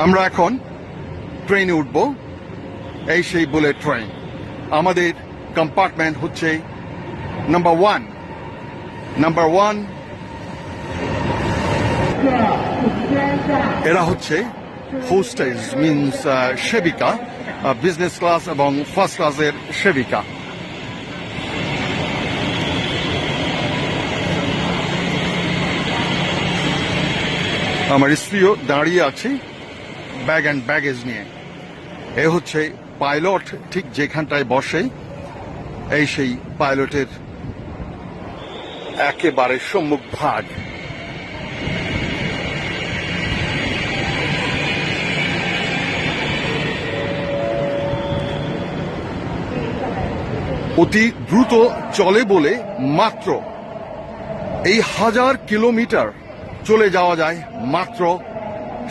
আমরা এখন ট্রেনে উঠব, এই সেই বুলেট ট্রেন। আমাদের কম্পার্টমেন্ট হচ্ছে নাম্বার ওয়ান। এরা হচ্ছে হোস্টেস, মিনস সেবিকা, বিজনেস ক্লাস এবং ফার্স্ট ক্লাসের সেবিকা। আমার স্ত্রীও দাঁড়িয়ে আছে ব্যাগ অ্যান্ড ব্যাগেজ নিয়ে। এ হচ্ছে পাইলট, ঠিক যেখানটায় বসে এই সেই পাইলটের একেবারে সম্মুখ ভাগ। অতি দ্রুত চলে বলে মাত্র এই 1000 কিলোমিটার চলে যাওয়া যায় মাত্র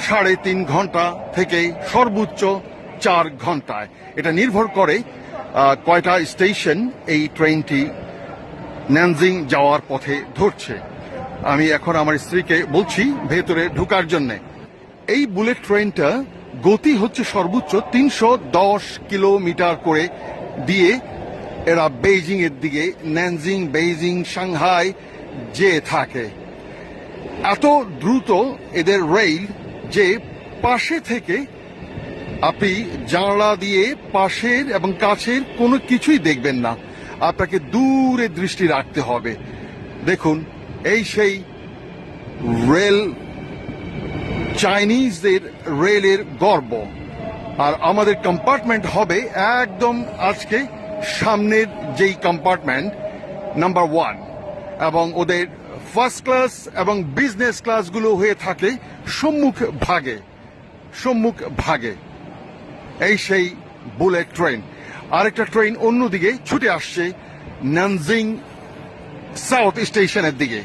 3.5 ঘন্টা থেকে সর্বোচ্চ 4 ঘন্টায়। এটা নির্ভর করে কয়টা স্টেশন এই ট্রেনটি ন্যানজিং যাওয়ার পথে ধরছে। আমি এখন আমার স্ত্রীকে বলছি ভেতরে ঢোকার জন্য। এই বুলেট ট্রেনটা গতি হচ্ছে সর্বোচ্চ 310 কিলোমিটার করে দিয়ে এরা বেইজিং এর দিকে, ন্যানজিং, বেইজিং, সাংহাই যেয়ে থাকে। এত দ্রুত এদের রেল যে পাশে থেকে আপনি জানলা দিয়ে পাশের এবং কাছের কোনো কিছুই দেখবেন না, আপনাকে দূরে দৃষ্টি রাখতে হবে। দেখুন, এই সেই রেল, চাইনিজদের রেলের গর্ব। আর আমাদের কম্পার্টমেন্ট হবে একদম আজকে সামনের যেই কম্পার্টমেন্ট নাম্বার 1, এবং ওদের ফার্স্ট ক্লাস এবং বিজনেস ক্লাসগুলো হয়ে থাকে সম্মুখ ভাগে। এই সেই বুলেট ট্রেন। আরেকটা ট্রেন অন্যদিকে ছুটে আসছে নানজিং সাউথ স্টেশনের দিকে।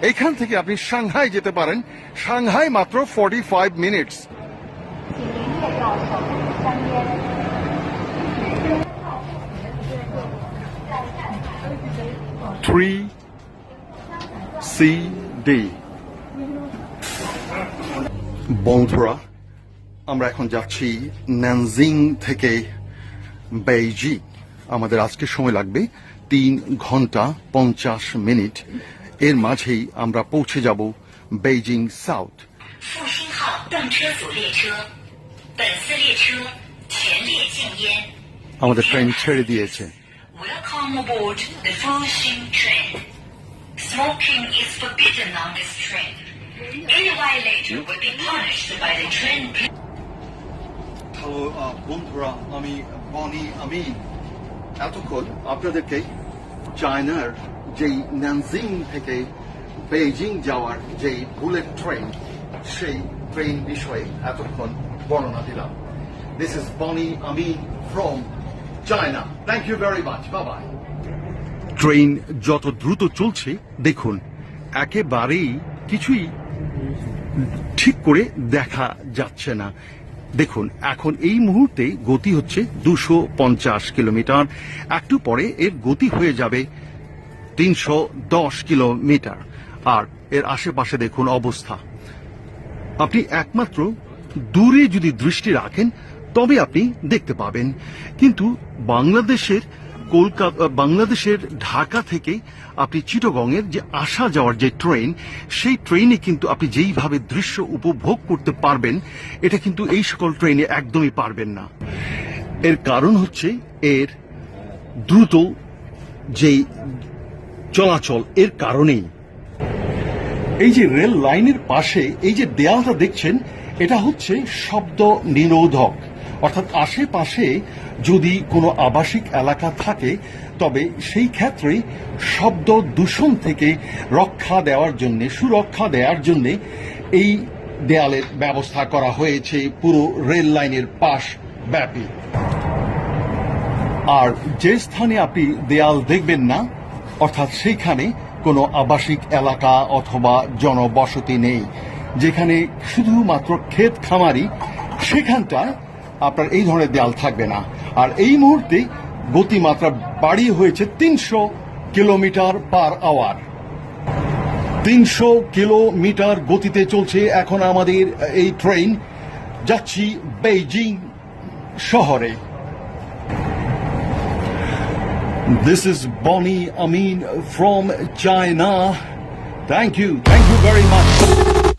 এইখান থেকে আপনি সাংহাই যেতে পারেন, সাংহাই মাত্র 45 মিনিটস। 3CD। বন্ধুরা, আমরা এখন যাচ্ছি ন্যানজিং থেকে বেইজিং। আমাদের আজকে সময় লাগবে 3 ঘন্টা 50 মিনিট। এর মাঝেই আমরা পৌঁছে যাব বেইজিং সাউথ। আমাদের ট্রেন ছেড়ে দিয়েছে। Welcome aboard the Fuxing train. Smoking is forbidden on this train. Any violator will be punished by the train. Hello বন্ধুরা, আমি বনি আমিন। এতক্ষণ আপনাদেরকে চায়নার যেই ন্যানজিং থেকে বেইজিং যাওয়ার যেই বুলেট ট্রেন, সেই ট্রেন বিষয়ে এতক্ষণ বর্ণনা দিলাম। This is Bonnie Amin from China. Thank you very much. Bye bye. Train যত দ্রুত চলছে দেখুন, একেবারেই কিছুই ঠিক করে দেখা যাচ্ছে না। দেখুন, এখন এই মুহূর্তে গতি হচ্ছে 250 কিলোমিটার। একটু পরে এর গতি হয়ে যাবে 310 কিলোমিটার। আর এর আশেপাশে দেখুন অবস্থা। আপনি একমাত্র দূরে যদি দৃষ্টি রাখেন তবে আপনি দেখতে পাবেন। কিন্তু বাংলাদেশের ঢাকা থেকে আপনি চিটাগংয়ের যে আসা যাওয়ার যে ট্রেন, সেই ট্রেনে কিন্তু আপনি যেইভাবে দৃশ্য উপভোগ করতে পারবেন, এটা কিন্তু এই সকল ট্রেনে একদমই পারবেন না। এর কারণ হচ্ছে এর দ্রুত যেই চলাচল, এর কারণেই। এই যে রেল লাইনের পাশে এই যে দেয়ালটা দেখছেন, এটা হচ্ছে শব্দ নিরোধক। অর্থাৎ আশেপাশে যদি কোনো আবাসিক এলাকা থাকে তবে সেই ক্ষেত্রে শব্দ দূষণ থেকে সুরক্ষা দেওয়ার জন্য এই দেয়ালের ব্যবস্থা করা হয়েছে পুরো রেল লাইনের পাশ ব্যাপী। আর যে স্থানে আপনি দেয়াল দেখবেন না, অর্থাৎ সেইখানে কোনো আবাসিক এলাকা অথবা জনবসতি নেই, যেখানে শুধুমাত্র ক্ষেত খামারি, সেখানটায় আপনার এই ধরনের দেয়াল থাকবে না। আর এই মুহূর্তে গতিমাত্রা বাড়িয়ে হয়েছে 300 কিলোমিটার পার আওয়ার। 300 কিলোমিটার গতিতে চলছে এখন আমাদের এই ট্রেন। যাচ্ছি বেইজিং শহরে। This is Bonnie Amin from China. Thank you very much.